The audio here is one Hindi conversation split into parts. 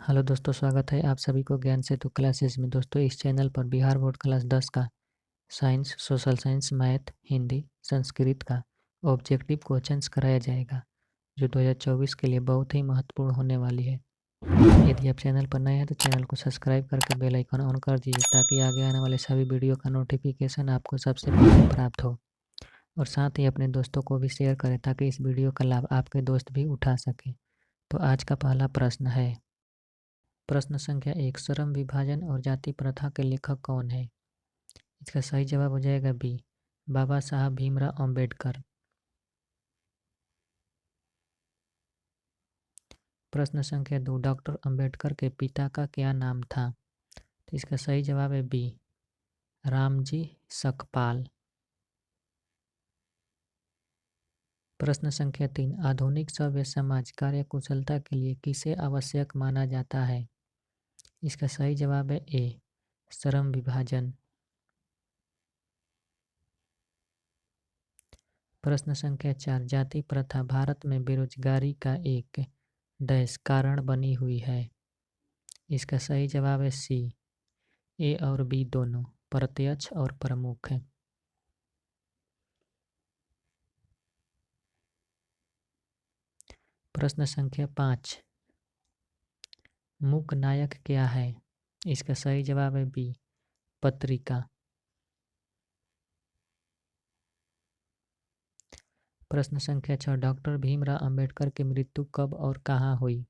हेलो दोस्तों, स्वागत है आप सभी को ज्ञान सेतु क्लासेस में। दोस्तों, इस चैनल पर बिहार बोर्ड क्लास 10 का science, social science, math, Hindi, Sanskrit का ऑब्जेक्टिव क्वेश्चंस कराया जाएगा, जो 2024 के लिए बहुत ही महत्वपूर्ण होने वाली है। यदि आप चैनल पर नए हैं तो चैनल को सब्सक्राइब करके बेल आइकन ऑन कर दीजिए, ताकि आगे आने वाले सभी वीडियो का नोटिफिकेशन आपको सबसे पहले प्राप्त हो। और साथ ही अपने दोस्तों को भी शेयर करें, ताकि इस वीडियो का लाभ आपके दोस्त भी उठा सकें। तो आज का पहला प्रश्न है, प्रश्न संख्या 1, श्रम विभाजन और जाति प्रथा के लेखक कौन है? इसका सही जवाब हो जाएगा बी, बाबा साहब भीमराव अंबेडकर। प्रश्न संख्या 2, डॉक्टर अंबेडकर के पिता का क्या नाम था? तो इसका सही जवाब है बी, रामजी सकपाल। प्रश्न संख्या 3, आधुनिक सभ्य समाज कार्यकुशलता के लिए किसे आवश्यक माना जाता है? इसका सही जवाब है ए, श्रम विभाजन। प्रश्न संख्या 4, जाति प्रथा भारत में बेरोजगारी का एक डैश कारण बनी हुई है? इसका सही जवाब है सी, ए और बी दोनों, प्रत्यक्ष और प्रमुख है। प्रश्न संख्या 5, मूक नायक क्या है? इसका सही जवाब है बी, पत्रिका। प्रश्न संख्या 6, डॉक्टर भीमराव अंबेडकर की मृत्यु कब और कहाँ हुई?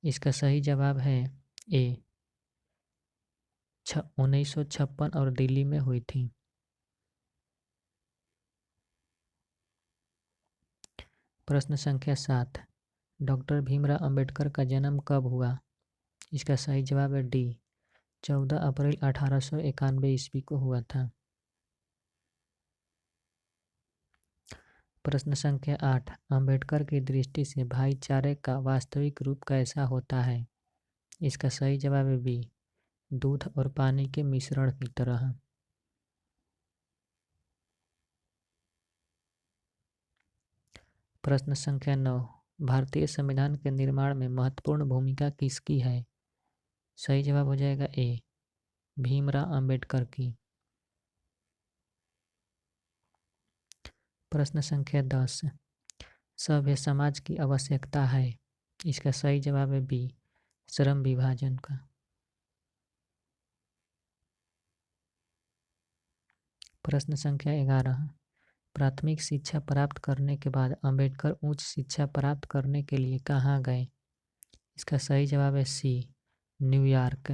इसका सही जवाब है ए, 1956 और दिल्ली में हुई थी। प्रश्न संख्या 7, डॉक्टर भीमराव अंबेडकर का जन्म कब हुआ? इसका सही जवाब है डी, 14 अप्रैल 1891 ईस्वी को हुआ था। प्रश्न संख्या 8, अंबेडकर की दृष्टि से भाईचारे का वास्तविक रूप कैसा होता है? इसका सही जवाब है बी, दूध और पानी के मिश्रण की तरह। प्रश्न संख्या 9, भारतीय संविधान के निर्माण में महत्वपूर्ण भूमिका किसकी है? सही जवाब हो जाएगा ए, भीमराव अंबेडकर की। प्रश्न संख्या 10, सभ्य समाज की आवश्यकता है? इसका सही जवाब है बी, श्रम विभाजन का। प्रश्न संख्या 11, प्राथमिक शिक्षा प्राप्त करने के बाद अंबेडकर उच्च शिक्षा प्राप्त करने के लिए कहाँ गए? इसका सही जवाब है सी, न्यूयॉर्क।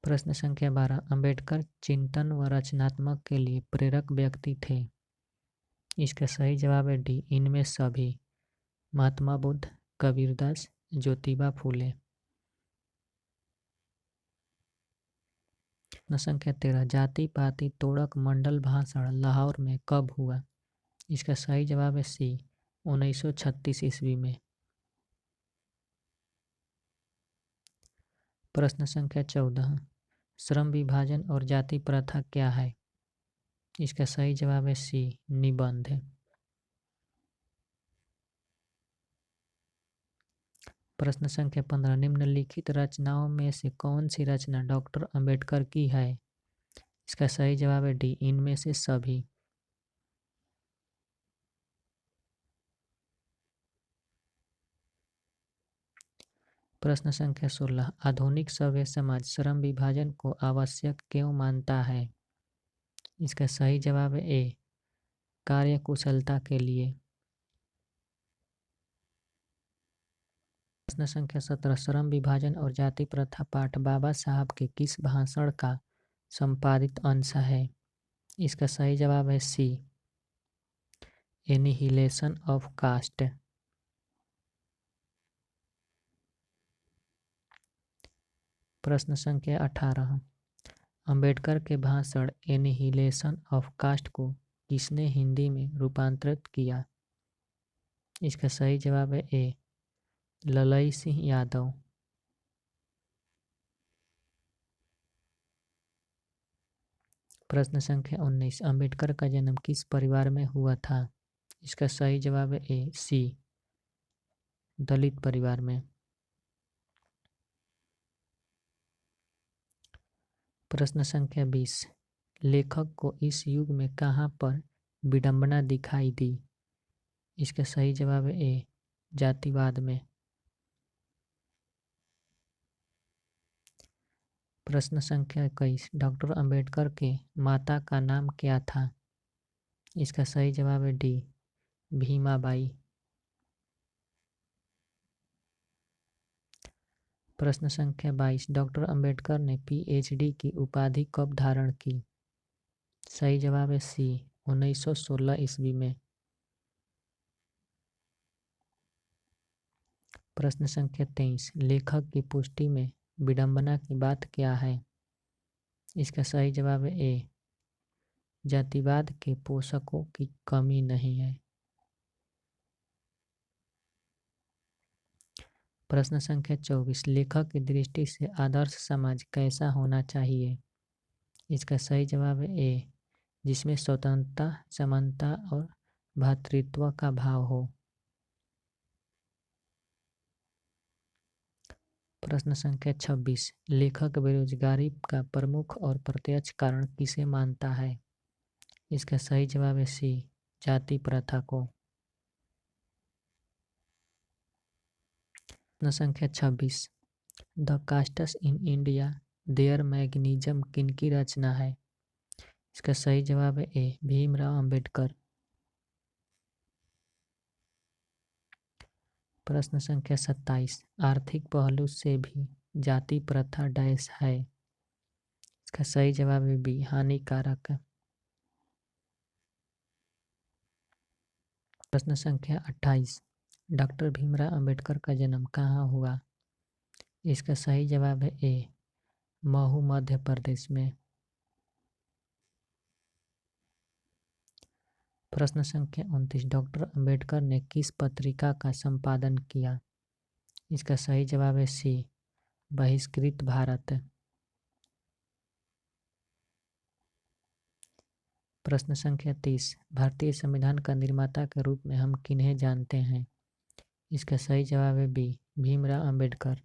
प्रश्न संख्या 12, अंबेडकर चिंतन व रचनात्मक के लिए प्रेरक व्यक्ति थे? इसका सही जवाब है डी, इनमें सभी, महात्मा बुद्ध, कबीरदास, ज्योतिबा फूले। प्रश्न संख्या 13, जाति पाति तोड़क मंडल भाषण लाहौर में कब हुआ? इसका सही जवाब है सी, 1936 ईस्वी में। प्रश्न संख्या 14, श्रम विभाजन और जाति प्रथा क्या है? इसका सही जवाब है सी, निबंध। प्रश्न संख्या 15, निम्नलिखित रचनाओं में से कौन सी रचना डॉक्टर अंबेडकर की है? इसका सही जवाब है डी, इनमें से सभी। प्रश्न संख्या 16, आधुनिक सभ्य समाज श्रम विभाजन को आवश्यक क्यों मानता है? इसका सही जवाब है ए, कार्यकुशलता के लिए। प्रश्न संख्या 17, श्रम विभाजन और जाति प्रथा पाठ बाबा साहब के किस भाषण का संपादित अंश है? इसका सही जवाब है सी, एनिहिलेशन ऑफ कास्ट। प्रश्न संख्या 18, अंबेडकर के भाषण एनिहिलेशन ऑफ कास्ट को किसने हिंदी में रूपांतरित किया? इसका सही जवाब है ए, ललई सिंह यादव। प्रश्न संख्या 19, अंबेडकर का जन्म किस परिवार में हुआ था? इसका सही जवाब है ए, सी, दलित परिवार में। प्रश्न संख्या 20, लेखक को इस युग में कहाँ पर विडंबना दिखाई दी? इसका सही जवाब है ए, जातिवाद में। प्रश्न संख्या 21, डॉक्टर अंबेडकर के माता का नाम क्या था? इसका सही जवाब है डी, भीमाबाई। प्रश्न संख्या 22, डॉक्टर अंबेडकर ने पीएचडी की उपाधि कब धारण की? सही जवाब है सी, 1916 ईस्वी में। प्रश्न संख्या 23, लेखक की पुष्टि में विडंबना की बात क्या है? इसका सही जवाब है ए, जातिवाद के पोषकों की कमी नहीं है। प्रश्न संख्या 24, लेखक की दृष्टि से आदर्श समाज कैसा होना चाहिए? इसका सही जवाब है ए, जिसमें स्वतंत्रता, समानता और भ्रातृत्व का भाव हो। प्रश्न संख्या 26, लेखक बेरोजगारी का प्रमुख और प्रत्यक्ष कारण किसे मानता है? इसका सही जवाब है सी, जाति प्रथा को। प्रश्न संख्या 26, the castes in India their mechanism किनकी रचना है? इसका सही जवाब है ए, भीमराव अंबेडकर। प्रश्न संख्या 27, आर्थिक पहलू से भी जाति प्रथा डैश है? इसका सही जवाब है बी, हानिकारक। प्रश्न संख्या 28, डॉक्टर भीमराव अंबेडकर का जन्म कहाँ हुआ? इसका सही जवाब है ए, महू मध्य प्रदेश में। प्रश्न संख्या 29, डॉक्टर अंबेडकर ने किस पत्रिका का संपादन किया? इसका सही जवाब है सी, बहिष्कृत भारत। प्रश्न संख्या 30, भारतीय संविधान का निर्माता के रूप में हम किन्हें जानते हैं? इसका सही जवाब है बी, भीमराव अंबेडकर।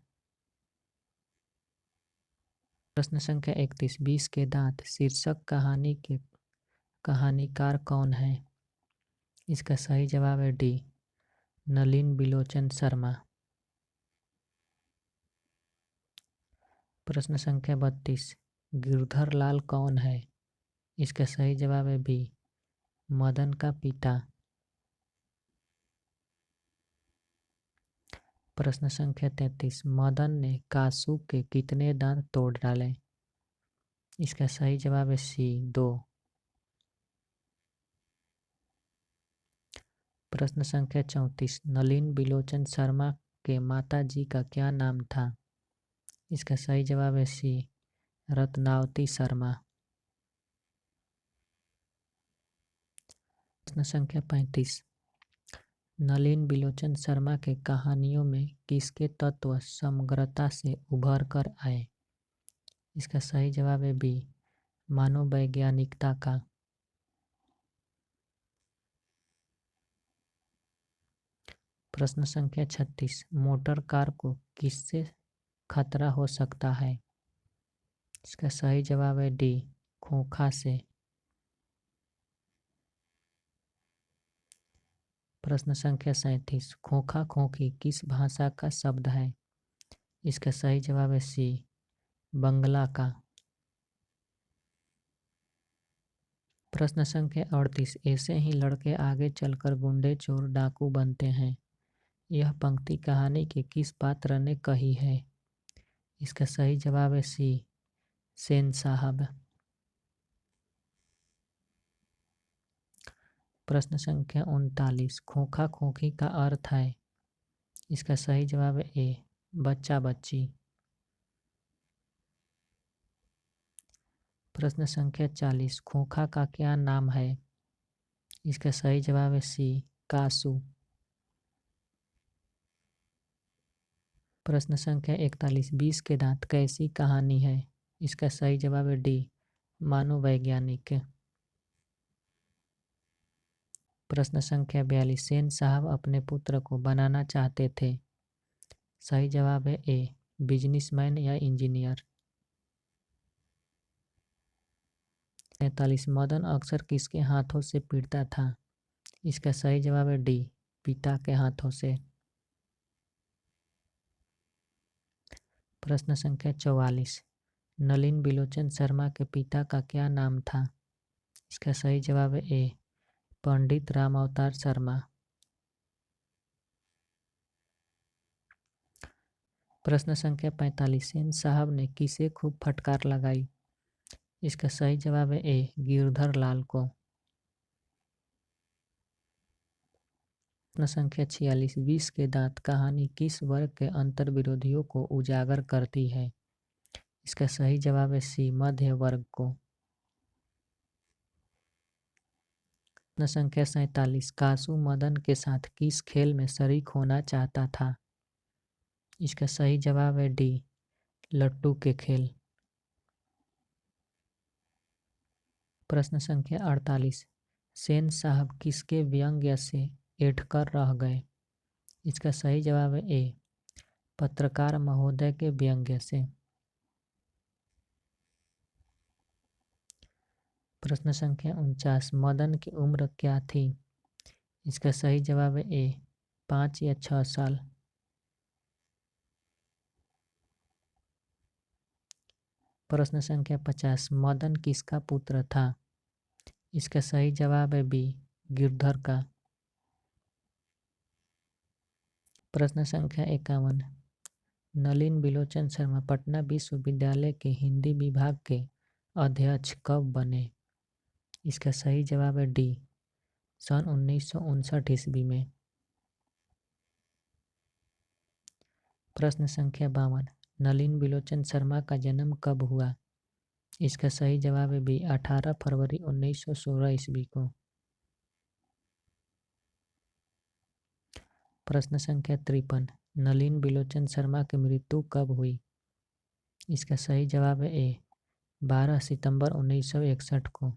प्रश्न संख्या 31, 20 के दांत शीर्षक कहानी के कहानीकार कौन है? इसका सही जवाब है डी, नलिन बिलोचन शर्मा। प्रश्न संख्या 32, गिरधर लाल कौन है? इसका सही जवाब है बी, मदन का पिता। प्रश्न संख्या 33, मदन ने कासू के कितने दांत तोड़ डाले? इसका सही जवाब है सी, 2। प्रश्न संख्या 34, नलिन बिलोचन शर्मा के माता जी का क्या नाम था? इसका सही जवाब है सी, रत्नावती शर्मा। प्रश्न संख्या 35, नलिन बिलोचन शर्मा के कहानियों में किसके तत्व समग्रता से उभर कर आए? इसका सही जवाब है बी, मानववैज्ञानिकता का। प्रश्न संख्या 36, मोटर कार को किससे खतरा हो सकता है? इसका सही जवाब है डी, खोखा से। प्रश्न संख्या 37, खोखा खोखी किस भाषा का शब्द है? इसका सही जवाब है सी, बंगला का। प्रश्न संख्या 38, ऐसे ही लड़के आगे चलकर गुंडे चोर डाकू बनते हैं, यह पंक्ति कहानी के किस पात्र ने कही है? इसका सही जवाब है सी, सेन साहब। प्रश्न संख्या 39, खोखा खोखी का अर्थ है? इसका सही जवाब है ए, बच्चा बच्ची। प्रश्न संख्या 40, खोखा का क्या नाम है? इसका सही जवाब है सी, कासू। प्रश्न संख्या 41, 20 के दांत कैसी कहानी है? इसका सही जवाब है डी, मानववैज्ञानिक। प्रश्न संख्या 42, सेन साहब अपने पुत्र को बनाना चाहते थे। सही जवाब है ए, बिजनेसमैन या इंजीनियर। 43, मदन अक्सर किसके हाथों से पीटता था। इसका सही जवाब है डी, पिता के हाथों से। प्रश्न संख्या 44, नलिन बिलोचन शर्मा के पिता का क्या नाम था। इसका सही जवाब है ए, पंडित राम अवतार शर्मा। प्रश्न संख्या 45, सेन साहब ने किसे खूब फटकार लगाई। इसका सही जवाब है ए, गिरधर लाल को। प्रश्न संख्या 46, विष के दांत कहानी किस वर्ग के अंतर विरोधियों को उजागर करती है। इसका सही जवाब है सी, मध्य वर्ग को। प्रश्न संख्या 47, कासू मदन के साथ किस खेल में शरीक होना चाहता था। इसका सही जवाब है डी, लट्टू के खेल। प्रश्न संख्या 48, सेन साहब किसके व्यंग्य से ऐंठकर रह गए। इसका सही जवाब है ए, पत्रकार महोदय के व्यंग्य से। प्रश्न संख्या 49, मदन की उम्र क्या थी। इसका सही जवाब है ए, 5 या 6 साल। प्रश्न संख्या 50, मदन किसका पुत्र था। इसका सही जवाब है बी, गिरधर का। प्रश्न संख्या 51, नलिन बिलोचन शर्मा पटना विश्वविद्यालय के हिंदी विभाग के अध्यक्ष कब बने। इसका सही जवाब है डी, सन 1959 ईस्वी में। प्रश्न संख्या 52, नलिन बिलोचन शर्मा का जन्म कब हुआ। इसका सही जवाब है बी, 18 फरवरी 1916 ईस्वी को। प्रश्न संख्या 53, नलिन बिलोचन शर्मा की मृत्यु कब हुई। इसका सही जवाब है ए, 12 सितंबर 1961 को।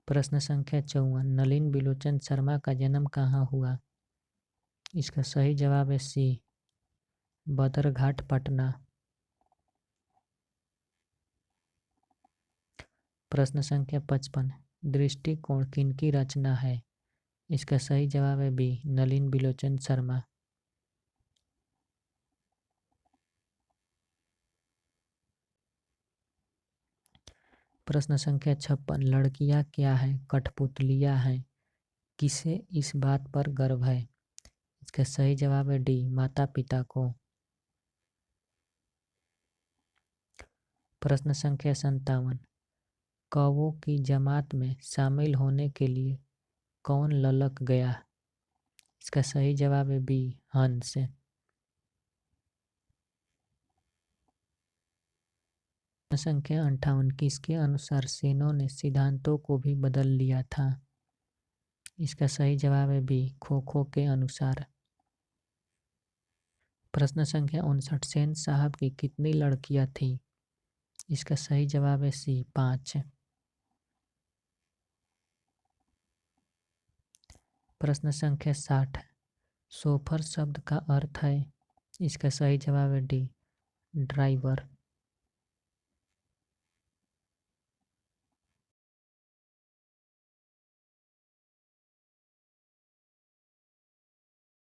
प्रश्न संख्या 54, नलिन बिलोचन शर्मा का जन्म कहाँ हुआ। इसका सही जवाब है सी, बदरघाट पटना। प्रश्न संख्या 55, दृष्टिकोण किनकी रचना है। इसका सही जवाब है बी, नलिन बिलोचन शर्मा। प्रश्न संख्या 56, लड़कियां क्या है, कठपुतलियां हैं, किसे इस बात पर गर्व है। इसका सही जवाब है डी, माता पिता को। प्रश्न संख्या 57, कौवों की जमात में शामिल होने के लिए कौन ललक गया। इसका सही जवाब है बी, हंस। प्रश्न संख्या 58, किसके अनुसार सेनों ने सिद्धांतों को भी बदल लिया था। इसका सही जवाब है बी, खोखो के अनुसार। प्रश्न संख्या 59, सेन साहब की कितनी लड़कियां थीं। इसका सही जवाब है सी, 5। प्रश्न संख्या 60, शोफर शब्द का अर्थ है। इसका सही जवाब है डी, ड्राइवर।